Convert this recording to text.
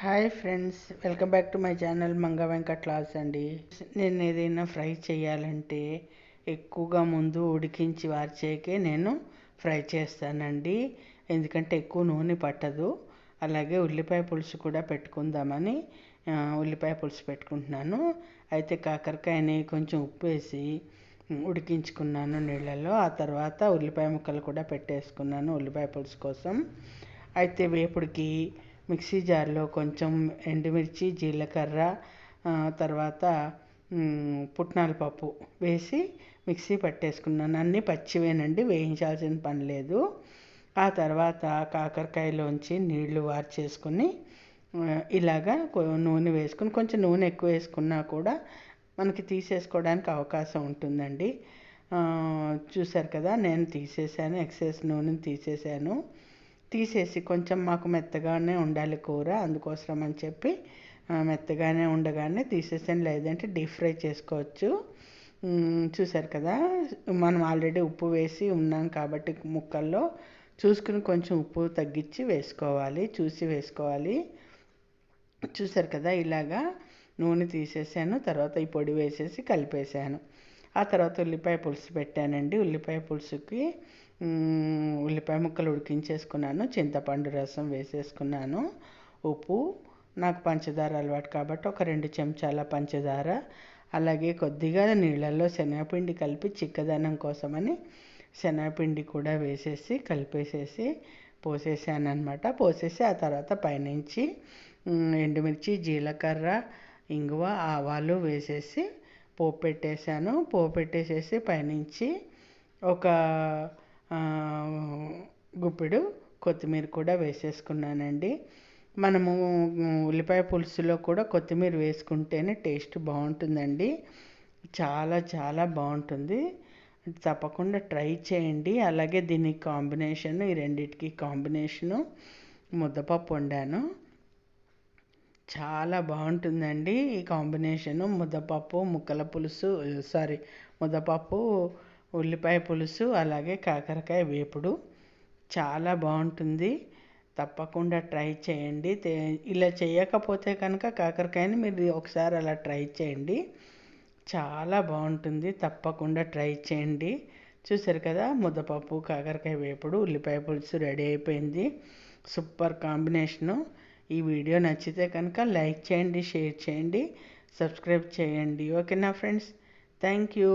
Hi friends, welcome back to my channel Manga Venkat class అండి. నేను ఏదైనా ఫ్రై చేయాలంటే ఎక్కువగా ముందు ఉడికించి వార్చేకే నేను ఫ్రై చేస్తానండి. ఎందుకంటే ఎక్కువ నూనె పట్టదు. అలాగే ఉల్లిపాయ పులుసు కూడా పెట్టుకుందామని ఉల్లిపాయ పులుసు పెట్టుకుంటున్నాను. అయితే కాకరకాయని కొంచెం ఉప్పు వేసి ఉడికించుకున్నాను నీళ్ళలో. ఆ తర్వాత ఉల్లిపాయ ముక్కలు కూడా పెట్టేసుకున్నాను ఉల్లిపాయ పులుసు కోసం. అయితే వేపుడికి మిక్సీ జార్లో కొంచెం ఎండుమిర్చి, జీలకర్ర, తర్వాత పుట్నాల పప్పు వేసి మిక్సీ పట్టేసుకున్నాను. అన్నీ పచ్చివేనండి, వేయించాల్సిన పని లేదు. ఆ తర్వాత కాకరకాయలోంచి నీళ్లు వార్చేసుకుని ఇలాగా నూనె వేసుకుని, కొంచెం నూనె ఎక్కువ వేసుకున్నా కూడా మనకి తీసేసుకోవడానికి అవకాశం ఉంటుందండి. చూసారు కదా, నేను తీసేసాను, ఎక్సెస్ నూనెని తీసేసి కొంచెం మాకు మెత్తగానే ఉండాలి కూర, అందుకోసం అని చెప్పి మెత్తగానే ఉండగానే తీసేసాను. లేదంటే డీప్ ఫ్రై చేసుకోవచ్చు. చూసారు కదా, మనం ఆల్రెడీ ఉప్పు వేసి ఉన్నాం కాబట్టి ముక్కల్లో చూసుకుని కొంచెం ఉప్పు తగ్గించి వేసుకోవాలి, చూసి వేసుకోవాలి. చూసారు కదా, ఇలాగా నూనె తీసేసాను. తర్వాత ఈ పొడి వేసేసి కలిపేసాను. ఆ తర్వాత ఉల్లిపాయ పులుసు పెట్టానండి. ఉల్లిపాయ పులుసుకి ఉల్లిపాయ ముక్కలు ఉడికించేసుకున్నాను, చింతపండు రసం వేసేసుకున్నాను, ఉప్పు, నాకు పంచదార అలవాటు కాబట్టి ఒక 2 చెంచాల పంచదార, అలాగే కొద్దిగా నీళ్ళల్లో శనగపిండి కలిపి చిక్కదనం కోసమని శనగపిండి కూడా వేసేసి కలిపేసేసి పోసేసాను అనమాట. పోసేసి ఆ తర్వాత పైనుంచి ఎండుమిర్చి, జీలకర్ర, ఇంగువ, ఆవాలు వేసేసి పోపు పెట్టేసేసి పైనుంచి ఒక గుప్పెడు కొత్తిమీర కూడా వేసేసుకున్నానండి. మనము ఉల్లిపాయ పులుసులో కూడా కొత్తిమీర వేసుకుంటేనే టేస్ట్ బాగుంటుందండి. చాలా చాలా బాగుంటుంది. తప్పకుండా ట్రై చేయండి. అలాగే దీనికి కాంబినేషన్, ఈ రెండింటికి కాంబినేషను ముద్దపప్పు వండాను. చాలా బాగుంటుందండి ఈ కాంబినేషను. ముద్దపప్పు, ముద్దపప్పు, ఉల్లిపాయ పులుసు, అలాగే కాకరకాయ వేపుడు చాలా బాగుంటుంది. తప్పకుండా ట్రై చేయండి. ఇలా చేయకపోతే కనుక కాకరకాయని మీరు ఒకసారి అలా ట్రై చేయండి, చాలా బాగుంటుంది. తప్పకుండా ట్రై చేయండి. చూసారు కదా, ముద్దపప్పు, కాకరకాయ వేపుడు, ఉల్లిపాయ పులుసు రెడీ అయిపోయింది. Super combination. ఈ వీడియో నచ్చితే కనుక లైక్ చేయండి, షేర్ చేయండి, సబ్స్క్రైబ్ చేయండి. ఓకేనా ఫ్రెండ్స్? Thank you.